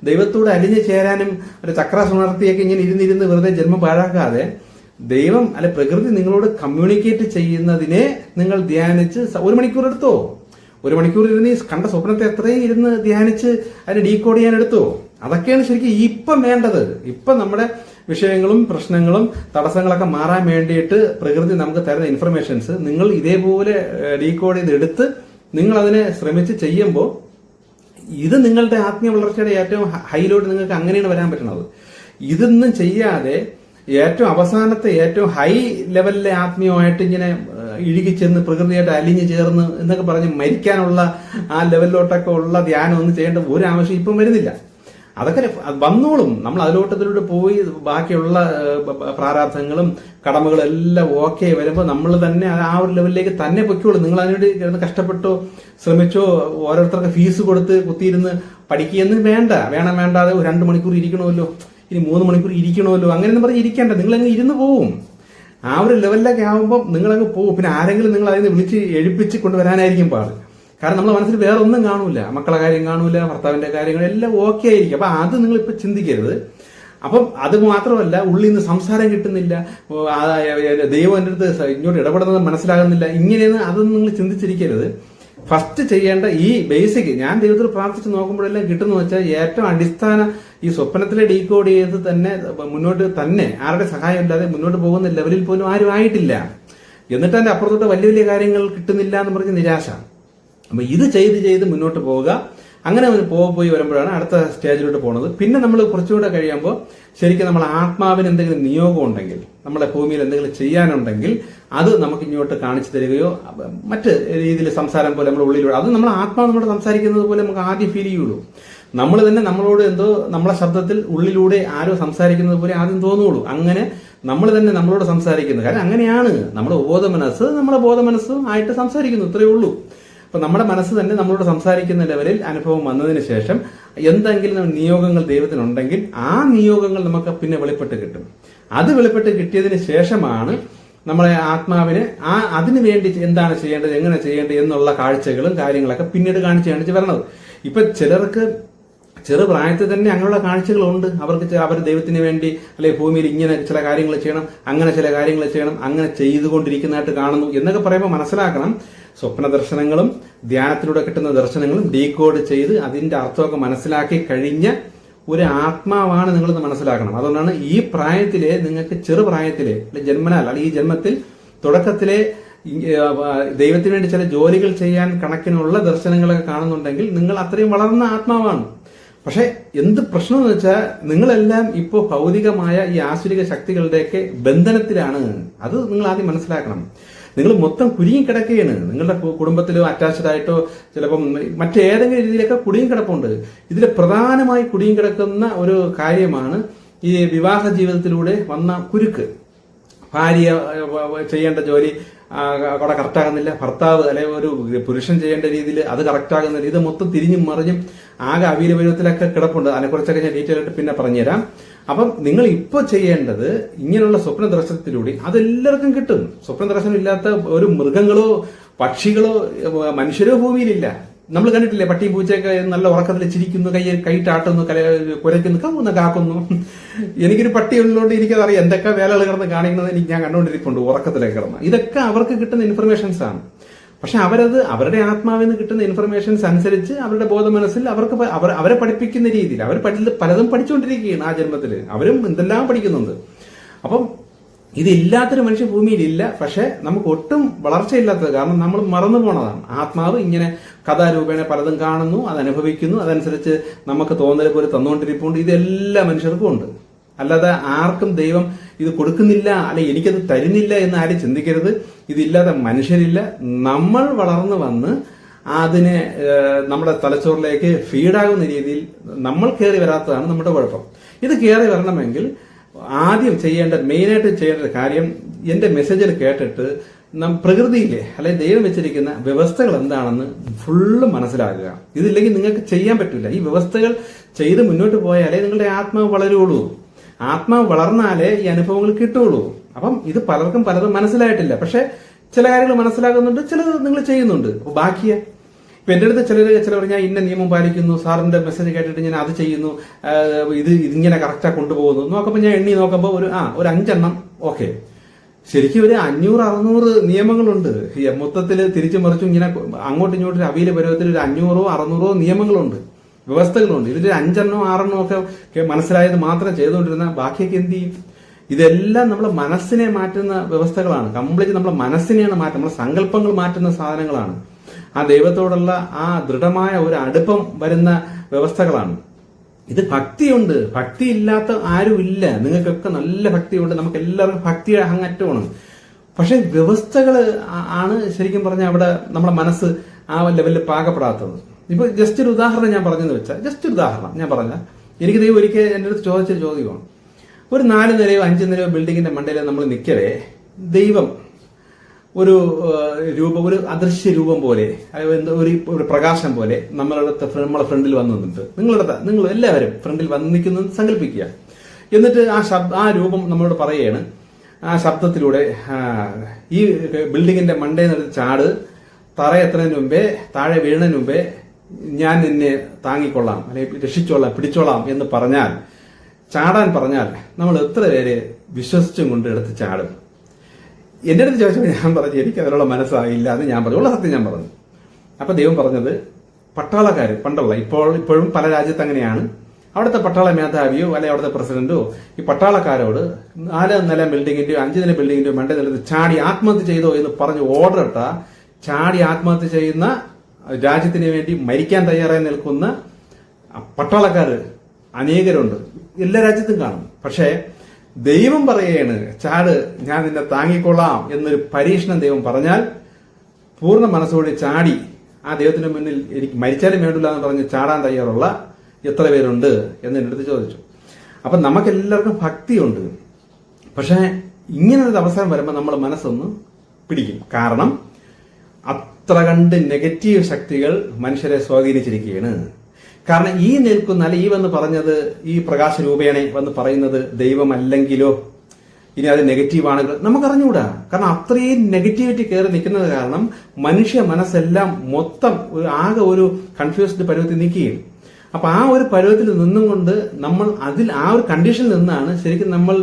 ദൈവത്തോട് അലിഞ്ഞു ചേരാനും ഒരു ചക്രാസുണർത്തിയൊക്കെ ഇങ്ങനെ ഇരുന്നിരുന്ന് വെറുതെ ജന്മം പാഴാക്കാതെ ദൈവം അല്ലെ പ്രകൃതി നിങ്ങളോട് കമ്മ്യൂണിക്കേറ്റ് ചെയ്യുന്നതിനെ നിങ്ങൾ ധ്യാനിച്ച് 1 മണിക്കൂർ എടുത്തോ. 1 മണിക്കൂർ ഇരുന്ന് കണ്ട സ്വപ്നത്തെ എത്രയും ഇരുന്ന് ധ്യാനിച്ച് അതിനെ ഡീകോഡ് ചെയ്യാൻ എടുത്തോ. അതൊക്കെയാണ് ശരിക്കും ഇപ്പം വേണ്ടത്. ഇപ്പം നമ്മുടെ വിഷയങ്ങളും പ്രശ്നങ്ങളും തടസ്സങ്ങളൊക്കെ മാറാൻ വേണ്ടിയിട്ട് പ്രകൃതി നമുക്ക് തരുന്ന ഇൻഫർമേഷൻസ് നിങ്ങൾ ഇതേപോലെ ഡീകോഡ് ചെയ്തെടുത്ത് നിങ്ങൾ അതിനെ ശ്രമിച്ച് ചെയ്യുമ്പോൾ ഇത് നിങ്ങളുടെ ആത്മീയ വളർച്ചയുടെ ഏറ്റവും ഹൈലോട്ട് നിങ്ങൾക്ക് അങ്ങനെയാണ് വരാൻ പറ്റുന്നത്. ഇതൊന്നും ചെയ്യാതെ ഏറ്റവും അവസാനത്തെ ഏറ്റവും ഹൈ ലെവലിലെ ആത്മീയമായിട്ട് ഇങ്ങനെ ഇഴുകിച്ചെന്ന് പ്രകൃതിയായിട്ട് അലിഞ്ഞു ചേർന്ന് എന്നൊക്കെ പറഞ്ഞ് മരിക്കാനുള്ള ആ ലെവലിലോട്ടൊക്കെ ഉള്ള ധ്യാനം ഒന്നും ചെയ്യേണ്ട ഒരു ആവശ്യം ഇപ്പം വരുന്നില്ല. അതൊക്കെ വന്നോളും. നമ്മൾ അതിലോട്ട് പോയി ബാക്കിയുള്ള പ്രാരാബ്ധങ്ങളും കടമകളും എല്ലാം ഓക്കെ വരുമ്പോൾ നമ്മൾ തന്നെ ആ ഒരു ലെവലിലേക്ക് തന്നെ പൊയ്ക്കോളൂ. നിങ്ങൾ അതിനുവേണ്ടി കിടന്ന് കഷ്ടപ്പെട്ടോ ശ്രമിച്ചോ ഓരോരുത്തർക്ക് ഫീസ് കൊടുത്ത് കുത്തിയിരുന്ന് പഠിക്കുകയെന്ന് വേണ്ടാതെ 2 മണിക്കൂർ ഇരിക്കണമല്ലോ, ഇനി 3 മണിക്കൂർ ഇരിക്കണമല്ലോ, അങ്ങനെയൊന്നും പറഞ്ഞ് ഇരിക്കേണ്ട. നിങ്ങളങ്ങ് ഇരുന്ന് പോവും. ആ ഒരു ലെവലിലൊക്കെ ആകുമ്പോൾ നിങ്ങളങ്ങ് പോകും. പിന്നെ ആരെങ്കിലും നിങ്ങൾ അതിന് വിളിച്ച് എഴുപ്പിച്ച് കൊണ്ടുവരാനായിരിക്കും പാട്. കാരണം നമ്മുടെ മനസ്സിൽ വേറെ ഒന്നും കാണൂല, മക്കളെ കാര്യം കാണൂല, ഭർത്താവിന്റെ കാര്യങ്ങൾ എല്ലാം ഓക്കെ ആയിരിക്കും. അപ്പൊ അത് നിങ്ങൾ ഇപ്പൊ ചിന്തിക്കരുത്. അപ്പം അത് മാത്രമല്ല, ഉള്ളിൽ നിന്ന് സംസാരം കിട്ടുന്നില്ല, ദൈവം എൻ്റെ അടുത്ത് ഇങ്ങോട്ട് ഇടപെടുന്നത് മനസ്സിലാകുന്നില്ല, ഇങ്ങനെയൊന്നും അതൊന്നും നിങ്ങൾ ചിന്തിച്ചിരിക്കരുത്. ഫസ്റ്റ് ചെയ്യേണ്ട ഈ ബേസിക്, ഞാൻ ദൈവത്തിൽ പ്രാർത്ഥിച്ച് നോക്കുമ്പോഴെല്ലാം കിട്ടുന്ന വെച്ചാൽ ഏറ്റവും അടിസ്ഥാന ഈ സ്വപ്നത്തിലെ ഡീകോഡ് ചെയ്ത് തന്നെ മുന്നോട്ട് തന്നെ ആരുടെ സഹായം ഇല്ലാതെ മുന്നോട്ട് പോകുന്ന ലെവലിൽ പോലും ആരും ആയിട്ടില്ല. എന്നിട്ട് തന്നെ അപ്പുറത്തോട്ട് വലിയ വലിയ കാര്യങ്ങൾ കിട്ടുന്നില്ല എന്ന് പറഞ്ഞ് നിരാശ. അപ്പൊ ഇത് ചെയ്ത് മുന്നോട്ട് പോവുക. അങ്ങനെ പോയി വരുമ്പോഴാണ് അടുത്ത സ്റ്റേജിലോട്ട് പോകുന്നത്. പിന്നെ നമ്മൾ കുറച്ചുകൂടെ കഴിയുമ്പോൾ ശരിക്കും നമ്മൾ ആത്മാവിന് എന്തെങ്കിലും നിയോഗം ഉണ്ടെങ്കിൽ, നമ്മളെ ഭൂമിയിൽ എന്തെങ്കിലും ചെയ്യാനുണ്ടെങ്കിൽ അത് നമുക്ക് ഇങ്ങോട്ട് കാണിച്ചു തരികയോ മറ്റ് രീതിയിൽ സംസാരം പോലെ നമ്മുടെ ഉള്ളിലൂടെ, അത് നമ്മൾ ആത്മാവ് നമ്മൾ സംസാരിക്കുന്നത് പോലെ നമുക്ക് ആദ്യം ഫീൽ ചെയ്യുള്ളൂ. നമ്മൾ തന്നെ നമ്മളോട് എന്തോ നമ്മളെ ശബ്ദത്തിൽ ഉള്ളിലൂടെ ആരോ സംസാരിക്കുന്നത് പോലെ ആദ്യം തോന്നുള്ളൂ. അങ്ങനെ നമ്മൾ തന്നെ നമ്മളോട് സംസാരിക്കുന്നത്. കാരണം അങ്ങനെയാണ് നമ്മുടെ ബോധമനസ്സ് നമ്മളെ ബോധമനസ്സും ആയിട്ട് സംസാരിക്കുന്നു, ഇത്രയേ ഉള്ളൂ. അപ്പൊ നമ്മുടെ മനസ്സ് തന്നെ നമ്മളോട് സംസാരിക്കുന്ന ലെവലിൽ അനുഭവം വന്നതിന് ശേഷം എന്തെങ്കിലും നിയോഗങ്ങൾ ദൈവത്തിനുണ്ടെങ്കിൽ ആ നിയോഗങ്ങൾ നമുക്ക് പിന്നെ വെളിപ്പെട്ട് കിട്ടും. അത് വെളിപ്പെട്ട് കിട്ടിയതിന് ശേഷമാണ് നമ്മളെ ആത്മാവിന് അതിനു വേണ്ടി എന്താണ് ചെയ്യേണ്ടത്, എങ്ങനെ ചെയ്യേണ്ടത് എന്നുള്ള കാഴ്ചകളും കാര്യങ്ങളൊക്കെ പിന്നീട് കാണിച്ച് വരണത്. ഇപ്പൊ ചിലർക്ക് ചെറുപ്രായത്തിൽ തന്നെ അങ്ങനെയുള്ള കാഴ്ചകളുണ്ട്. അവർ ദൈവത്തിന് വേണ്ടി അല്ലെങ്കിൽ ഭൂമിയിൽ ഇങ്ങനെ ചില കാര്യങ്ങൾ ചെയ്യണം, അങ്ങനെ ചില കാര്യങ്ങൾ ചെയ്യണം, അങ്ങനെ ചെയ്തുകൊണ്ടിരിക്കുന്നതായിട്ട് കാണുന്നു എന്നൊക്കെ പറയുമ്പോൾ മനസ്സിലാക്കണം, സ്വപ്ന ദർശനങ്ങളും ധ്യാനത്തിലൂടെ കിട്ടുന്ന ദർശനങ്ങളും ഡീകോഡ് ചെയ്ത് അതിന്റെ അർത്ഥമൊക്കെ മനസ്സിലാക്കി കഴിഞ്ഞ ഒരു ആത്മാവാണ് നിങ്ങളെന്ന് മനസ്സിലാക്കണം. അതുകൊണ്ടാണ് ഈ പ്രായത്തിലെ നിങ്ങൾക്ക് ചെറുപ്രായത്തിലെ ജന്മനാൽ അല്ലെങ്കിൽ ഈ ജന്മത്തിൽ തുടക്കത്തിലെ ദൈവത്തിന് വേണ്ടി ചില ജോലികൾ ചെയ്യാൻ കണക്കിനുള്ള ദർശനങ്ങളൊക്കെ കാണുന്നുണ്ടെങ്കിൽ നിങ്ങൾ അത്രയും വളർന്ന ആത്മാവാണ്. പക്ഷെ എന്ത് പ്രശ്നം എന്ന് വെച്ചാൽ നിങ്ങളെല്ലാം ഇപ്പോൾ ഭൗതികമായ ഈ ആസുരിക ശക്തികളുടെയൊക്കെ ബന്ധനത്തിലാണ്. അത് നിങ്ങൾ ആദ്യം മനസ്സിലാക്കണം. നിങ്ങൾ മൊത്തം കുരുങ്ങിക്കിടക്കുകയാണ്. നിങ്ങളുടെ കുടുംബത്തിലോ അറ്റാച്ച്ഡ് ആയിട്ടോ ചിലപ്പം മറ്റേതെങ്കിലും രീതിയിലൊക്കെ കുടുങ്ങിക്കിടപ്പുണ്ട്. ഇതിൽ പ്രധാനമായി കുടുങ്ങിക്കിടക്കുന്ന ഒരു കാര്യമാണ് ഈ വിവാഹ ജീവിതത്തിലൂടെ വന്ന കുരുക്ക്. ഭാര്യ ചെയ്യേണ്ട ജോലി അവിടെ കറക്റ്റാകുന്നില്ല, ഭർത്താവ് അല്ലെങ്കിൽ ഒരു പുരുഷൻ ചെയ്യേണ്ട രീതിയിൽ അത് കറക്റ്റാകുന്നില്ല. ഇത് മൊത്തം തിരിഞ്ഞും മറിഞ്ഞും ആകെ അവിയൽ പരുവത്തിലൊക്കെ കിടപ്പുണ്ട്. അതിനെക്കുറിച്ചൊക്കെ ഞാൻ ഡീറ്റെയിൽ ആയിട്ട് പിന്നെ പറഞ്ഞുതരാം. അപ്പം നിങ്ങൾ ഇപ്പോൾ ചെയ്യേണ്ടത് ഇങ്ങനെയുള്ള സ്വപ്ന ദർശനത്തിലൂടെ അതെല്ലാവർക്കും കിട്ടും. സ്വപ്ന ദർശനം ഇല്ലാത്ത ഒരു മൃഗങ്ങളോ പക്ഷികളോ മനുഷ്യരോ ഭൂമിയിലില്ല. നമ്മൾ കണ്ടിട്ടില്ലേ, പട്ടിയും പൂച്ചയൊക്കെ നല്ല ഉറക്കത്തിൽ ചിരിക്കുന്നു, കൈട്ടാട്ടുന്നു, കുരയ്ക്കുന്നു, കാക്കുന്നു. എനിക്കൊരു പട്ടി ഉള്ളതുകൊണ്ട് എനിക്കതറിയാം എന്തൊക്കെ വേലകൾ കിടന്ന് കാണിക്കുന്നത് എനിക്ക് ഞാൻ കണ്ടുകൊണ്ടിരിക്കുന്നുണ്ട് ഉറക്കത്തിലേക്ക് കിടന്ന്. ഇതൊക്കെ അവർക്ക് കിട്ടുന്ന ഇൻഫർമേഷൻസ് ആണ്. പക്ഷെ അവരുടെ ആത്മാവിൽ നിന്ന് കിട്ടുന്ന ഇൻഫർമേഷൻസ് അനുസരിച്ച് അവരുടെ ബോധമനസ്സിൽ അവരെ പഠിപ്പിക്കുന്ന രീതിയിൽ അവർ പലതും പഠിച്ചുകൊണ്ടിരിക്കുകയാണ്. ആ ജന്മത്തിൽ അവരും എന്തെല്ലാം പഠിക്കുന്നുണ്ട്. അപ്പം ഇതില്ലാത്തൊരു മനുഷ്യ ഭൂമിയിലില്ല. പക്ഷെ നമുക്ക് ഒട്ടും വളർച്ചയില്ലാത്തത് കാരണം നമ്മൾ മറന്നു പോണതാണ്. ആത്മാവ് ഇങ്ങനെ കഥാരൂപേണ പലതും കാണുന്നു, അത് അനുഭവിക്കുന്നു, അതനുസരിച്ച് നമുക്ക് തോന്നൽ പോലെ തന്നുകൊണ്ടിരിപ്പുണ്ട്. ഇതെല്ലാ മനുഷ്യർക്കും ഉണ്ട്. അല്ലാതെ ആർക്കും ദൈവം ഇത് കൊടുക്കുന്നില്ല അല്ലെങ്കിൽ എനിക്കത് തരുന്നില്ല എന്ന് ആരും ചിന്തിക്കരുത്. ഇതില്ലാതെ മനുഷ്യരില്ല. നമ്മൾ വളർന്നു വന്ന് അതിനെ നമ്മുടെ തലച്ചോറിലേക്ക് ഫീഡാകുന്ന രീതിയിൽ നമ്മൾ കയറി വരാത്തതാണ് നമ്മുടെ കുഴപ്പം. ഇത് കയറി വരണമെങ്കിൽ ആദ്യം മെയിനായിട്ട് ചെയ്യേണ്ട കാര്യം എന്റെ മെസ്സേജിൽ കേട്ടിട്ട് പ്രകൃതിയിലെ അല്ലെങ്കിൽ ദൈവം വെച്ചിരിക്കുന്ന വ്യവസ്ഥകൾ എന്താണെന്ന് ഫുള്ള് മനസ്സിലാക്കുക. ഇതില്ലെങ്കിൽ നിങ്ങൾക്ക് ചെയ്യാൻ പറ്റില്ല. ഈ വ്യവസ്ഥകൾ ചെയ്ത് മുന്നോട്ട് പോയാലേ നിങ്ങളുടെ ആത്മാവ് വളരുള്ളൂ. ആത്മാവ് വളർന്നാലേ ഈ അനുഭവങ്ങൾ കിട്ടുള്ളൂ. അപ്പം ഇത് പലർക്കും പലതും മനസ്സിലായിട്ടില്ല. പക്ഷെ ചില കാര്യങ്ങൾ മനസ്സിലാകുന്നുണ്ട്, ചിലത് നിങ്ങൾ ചെയ്യുന്നുണ്ട്. അപ്പൊ ബാക്കിയാ ഇപ്പൊ എന്റെ അടുത്ത് ചിലർ ഞാൻ ഇന്ന നിയമം പാലിക്കുന്നു, സാറിന്റെ മെസ്സേജ് കേട്ടിട്ട് ഞാൻ അത് ചെയ്യുന്നു, ഇതിങ്ങനെ കറക്റ്റാ കൊണ്ടുപോകുന്നു നോക്കുമ്പോൾ ഞാൻ എണ്ണി നോക്കുമ്പോൾ ഒരു 5 എണ്ണം ഓക്കെ. ശരിക്കും ഒരു 500-600 നിയമങ്ങളുണ്ട്. മൊത്തത്തിൽ തിരിച്ചു മറിച്ചും ഇങ്ങനെ അങ്ങോട്ടും ഇങ്ങോട്ടും അവിയൽ പരുവത്തിൽ ഒരു 500-600 നിയമങ്ങളുണ്ട്, വ്യവസ്ഥകളുണ്ട്. ഇതിൽ 5-6 ഒക്കെ മനസ്സിലായത് മാത്രം ചെയ്തുകൊണ്ടിരുന്ന ബാക്കിയൊക്കെ എന്ത് ചെയ്യും? ഇതെല്ലാം നമ്മളെ മനസ്സിനെ മാറ്റുന്ന വ്യവസ്ഥകളാണ്. കംപ്ലീറ്റ് നമ്മളെ മനസ്സിനെയാണ് മാറ്റുന്നത്, നമ്മളെ സങ്കല്പങ്ങൾ മാറ്റുന്ന സാധനങ്ങളാണ്. ആ ദൈവത്തോടുള്ള ആ ദൃഢമായ ഒരു അടുപ്പം വരുന്ന വ്യവസ്ഥകളാണ്. ഇത് ഭക്തിയുണ്ട്, ഭക്തി ഇല്ലാത്ത ആരും ഇല്ല. നിങ്ങൾക്കൊക്കെ നല്ല ഭക്തിയുണ്ട്, നമുക്ക് എല്ലാവർക്കും ഭക്തി അങ്ങറ്റമാണ്. പക്ഷെ വ്യവസ്ഥകൾ ആണ് ശരിക്കും പറഞ്ഞാൽ അവിടെ നമ്മുടെ മനസ്സ് ആ ലെവലിൽ പാകപ്പെടാത്തത്. ഇപ്പൊ ജസ്റ്റ് ഒരു ഉദാഹരണം ഞാൻ പറഞ്ഞെന്ന് വെച്ചാൽ, ജസ്റ്റ് ഒരു ഉദാഹരണം ഞാൻ പറഞ്ഞ എനിക്ക് ദൈവം ഒരിക്കൽ എൻ്റെ അടുത്ത് ചോദിച്ച ചോദ്യമാണ്. ഒരു 4 നിലയോ 5 നിലയോ ബിൽഡിങ്ങിന്റെ മണ്ടയിൽ നമ്മൾ നിൽക്കവേ ദൈവം ഒരു രൂപം, ഒരു അദൃശ്യ രൂപം പോലെ, ഒരു പ്രകാശം പോലെ നമ്മളെ ഫ്രണ്ടിൽ വന്നു നിന്നിട്ട് നിങ്ങൾ എല്ലാവരും ഫ്രണ്ടിൽ വന്ന് നിൽക്കുന്നത് സങ്കല്പിക്കുക. എന്നിട്ട് ആ രൂപം നമ്മളോട് പറയുകയാണ്, ആ ശബ്ദത്തിലൂടെ ഈ ബിൽഡിങ്ങിന്റെ മണ്ടയിൽ നിന്ന് ചാട്, തറയെത്തുന്നതിന് മുമ്പേ, താഴെ വീഴുന്നതിന് മുമ്പേ ഞാൻ നിന്നെ താങ്ങിക്കൊള്ളാം, അല്ലെങ്കിൽ രക്ഷിച്ചോളാം, പിടിച്ചോളാം എന്ന് പറഞ്ഞാൽ, ചാടാൻ പറഞ്ഞാൽ നമ്മൾ എത്ര പേര് വിശ്വസിച്ചും കൊണ്ട് എടുത്ത് ചാടും? എന്റെ അടുത്ത് ചോദിച്ചപ്പോൾ ഞാൻ പറഞ്ഞു എനിക്ക് അതിനുള്ള മനസ്സായില്ല എന്ന് ഞാൻ പറഞ്ഞു. ഉള്ള സത്യം ഞാൻ പറഞ്ഞു. അപ്പൊ ദൈവം പറഞ്ഞത് പട്ടാളക്കാർ പണ്ടുള്ള ഇപ്പോഴും പല രാജ്യത്ത് അങ്ങനെയാണ്, അവിടുത്തെ പട്ടാള മേധാവിയോ അല്ലെ അവിടുത്തെ പ്രസിഡന്റോ ഈ പട്ടാളക്കാരോട് 4 നില ബിൽഡിങ്ങിന്റെയോ 5 നില ബിൽഡിങ്ങിന്റെയോ മണ്ടേ നിലത്ത് ചാടി ആത്മഹത്യ ചെയ്തോ എന്ന് പറഞ്ഞ് ഓർഡർ ഇട്ട, ചാടി ആത്മഹത്യ ചെയ്യുന്ന, രാജ്യത്തിന് വേണ്ടി മരിക്കാൻ തയ്യാറായി നിൽക്കുന്ന പട്ടാളക്കാര് അനേകരുണ്ട്, എല്ലാ രാജ്യത്തും കാണും. പക്ഷേ ദൈവം പറയുകയാണ് ചാട്, ഞാൻ നിന്നെ താങ്ങിക്കൊള്ളാം എന്നൊരു പരീക്ഷണം ദൈവം പറഞ്ഞാൽ പൂർണ്ണ മനസ്സോടെ ചാടി ആ ദൈവത്തിന് മുന്നിൽ എനിക്ക് മരിച്ചാലും വേണ്ടില്ല എന്ന് പറഞ്ഞ് ചാടാൻ തയ്യാറുള്ള എത്ര പേരുണ്ട് എന്ന് എൻ്റെ അടുത്ത് ചോദിച്ചു. അപ്പൊ നമുക്കെല്ലാവർക്കും ഭക്തിയുണ്ട്, പക്ഷെ ഇങ്ങനൊരു അവസരം വരുമ്പോൾ നമ്മൾ മനസ്സൊന്ന് പിടിക്കും. കാരണം അത്ര കണ്ട് നെഗറ്റീവ് ശക്തികൾ മനുഷ്യരെ സ്വാധീനിച്ചിരിക്കുകയാണ്. കാരണം ഈ നിൽക്കുന്ന, അല്ലെ ഈ വന്ന് പറഞ്ഞത്, ഈ പ്രകാശ രൂപേണ വന്ന് പറയുന്നത് ദൈവമല്ലെങ്കിലോ, ഇനി അത് നെഗറ്റീവ് ആണെങ്കിലോ നമുക്കറിഞ്ഞുകൂടാ. കാരണം അത്രയും നെഗറ്റിവിറ്റി കയറി നിൽക്കുന്നത് കാരണം മനുഷ്യ മനസ്സെല്ലാം മൊത്തം ആകെ ഒരു കൺഫ്യൂസ്ഡ് പരുവത്തിൽ നിൽക്കുകയും. അപ്പൊ ആ ഒരു പരുവത്തിൽ നിന്നും കൊണ്ട് നമ്മൾ ആ ഒരു കണ്ടീഷനിൽ നിന്നാണ് ശരിക്കും നമ്മൾ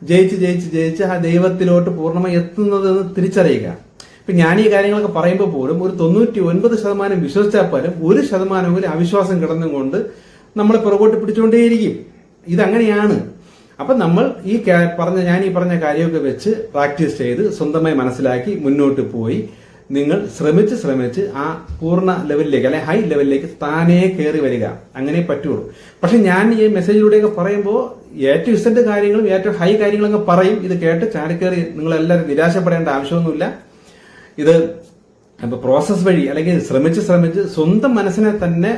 ജയിച്ച് ആ ദൈവത്തിലോട്ട് പൂർണ്ണമായി എത്തുന്നത് എന്ന് തിരിച്ചറിയുക. ഇപ്പൊ ഞാൻ ഈ കാര്യങ്ങളൊക്കെ പറയുമ്പോൾ പോലും ഒരു 99% വിശ്വസിച്ചാൽ പോലും 1% അവിശ്വാസം കിടന്നുകൊണ്ട് നമ്മളെ പുറകോട്ട് പിടിച്ചുകൊണ്ടേയിരിക്കും. ഇതങ്ങനെയാണ്. അപ്പൊ നമ്മൾ ഞാൻ ഈ പറഞ്ഞ കാര്യമൊക്കെ വെച്ച് പ്രാക്ടീസ് ചെയ്ത് സ്വന്തമായി മനസ്സിലാക്കി മുന്നോട്ട് പോയി നിങ്ങൾ ശ്രമിച്ച് ആ പൂർണ്ണ ലെവലിലേക്ക്, അല്ലെ ഹൈ ലെവലിലേക്ക് താനേ കയറി വരിക. അങ്ങനെ പറ്റുള്ളൂ. പക്ഷെ ഞാൻ ഈ മെസ്സേജിലൂടെയൊക്കെ പറയുമ്പോൾ ഏറ്റവും ഇസന്റ് കാര്യങ്ങളും ഏറ്റവും ഹൈ കാര്യങ്ങളൊക്കെ പറയും. ഇത് കേട്ട് ചാടിക്കയറി നിങ്ങളെല്ലാവരും നിരാശപ്പെടേണ്ട ആവശ്യമൊന്നുമില്ല. ഇത് പ്രോസസ് വഴി, അല്ലെങ്കിൽ ശ്രമിച്ച് സ്വന്തം മനസ്സിനെ തന്നെ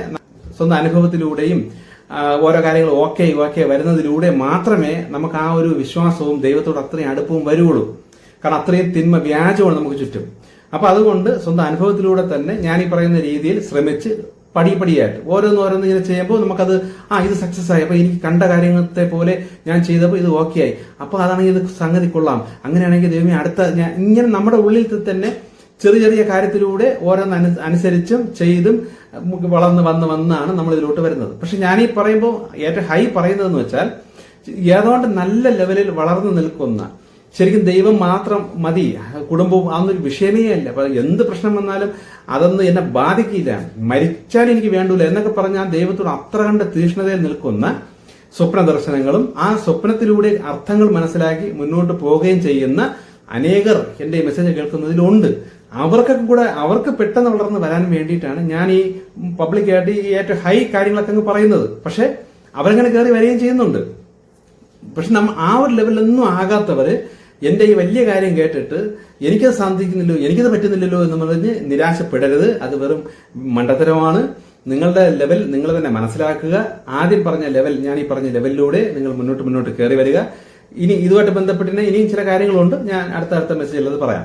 സ്വന്തം അനുഭവത്തിലൂടെയും ഓരോ കാര്യങ്ങൾ ഓക്കെ വരുന്നതിലൂടെ മാത്രമേ നമുക്ക് ആ ഒരു വിശ്വാസവും ദൈവത്തോട് അത്രയും അടുപ്പവും വരുള്ളൂ. കാരണം അത്രയും തിന്മ വ്യാജമാണ് നമുക്ക് ചുറ്റും. അപ്പൊ അതുകൊണ്ട് സ്വന്തം അനുഭവത്തിലൂടെ തന്നെ ഞാൻ ഈ പറയുന്ന രീതിയിൽ ശ്രമിച്ച് പടിപടിയായിട്ട് ഓരോന്ന് ഇങ്ങനെ ചെയ്യുമ്പോൾ നമുക്കത് ഇത് സക്സസ് ആയി, അപ്പൊ എനിക്ക് കണ്ട കാര്യങ്ങളത്തെ പോലെ ഞാൻ ചെയ്തപ്പോൾ ഇത് ഓക്കെ ആയി, അപ്പൊ അതാണെങ്കിൽ ഇത് സംഗതി കൊള്ളാം, അങ്ങനെയാണെങ്കിൽ ദൈവമേ അടുത്ത ഇങ്ങനെ നമ്മുടെ ഉള്ളിൽ തന്നെ ചെറിയ കാര്യത്തിലൂടെ ഓരോന്ന് അനുസരിച്ചും ചെയ്തും വന്നാണ് നമ്മൾ ഇതിലോട്ട് വരുന്നത്. പക്ഷെ ഞാൻ ഈ പറയുമ്പോൾ ഏറ്റവും ഹൈ പറയുന്നതെന്ന് വെച്ചാൽ ഏതാണ്ട് നല്ല ലെവലിൽ വളർന്നു നിൽക്കുന്ന, ശരിക്കും ദൈവം മാത്രം മതി, കുടുംബവും അതൊന്നൊരു വിഷയമേ അല്ല. അപ്പൊ എന്ത് പ്രശ്നം വന്നാലും അതൊന്നും എന്നെ ബാധിക്കില്ല, മരിച്ചാൽ എനിക്ക് വേണ്ടൂല എന്നൊക്കെ പറഞ്ഞാൽ ദൈവത്തോട് അത്ര കണ്ട് തീക്ഷ്ണതയിൽ നിൽക്കുന്ന സ്വപ്ന ദർശനങ്ങളും ആ സ്വപ്നത്തിലൂടെ അർത്ഥങ്ങൾ മനസ്സിലാക്കി മുന്നോട്ട് പോവുകയും ചെയ്യുന്ന അനേകർ എന്റെ ഈ മെസ്സേജ് കേൾക്കുന്നതിലുണ്ട്. അവർക്ക് പെട്ടെന്ന് വളർന്ന് വരാൻ വേണ്ടിയിട്ടാണ് ഞാൻ ഈ പബ്ലിക്കായിട്ട് ഈ ഏറ്റവും ഹൈ കാര്യങ്ങളൊക്കെ അങ്ങ് പറയുന്നത്. പക്ഷെ അവരങ്ങനെ കയറി വരികയും ചെയ്യുന്നുണ്ട്. പക്ഷെ ആ ഒരു ലെവലിലൊന്നും ആകാത്തവര് എന്റെ ഈ വലിയ കാര്യം കേട്ടിട്ട് എനിക്കത് സാധിക്കുന്നില്ലോ, എനിക്കത് പറ്റുന്നില്ലല്ലോ എന്ന് പറഞ്ഞ് നിരാശപ്പെടരുത്. അത് വെറും മണ്ടത്തരമാണ്. നിങ്ങളുടെ ലെവൽ നിങ്ങൾ തന്നെ മനസ്സിലാക്കുക. ആദ്യം പറഞ്ഞ ലെവൽ, ഞാൻ ഈ പറഞ്ഞ ലെവലിലൂടെ നിങ്ങൾ മുന്നോട്ട് കയറി വരിക. ഇനി ഇതുമായിട്ട് ബന്ധപ്പെട്ട് ഇനിയും ചില കാര്യങ്ങളുണ്ട്, ഞാൻ അടുത്ത മെസ്സേജിൽ അത് പറയാം.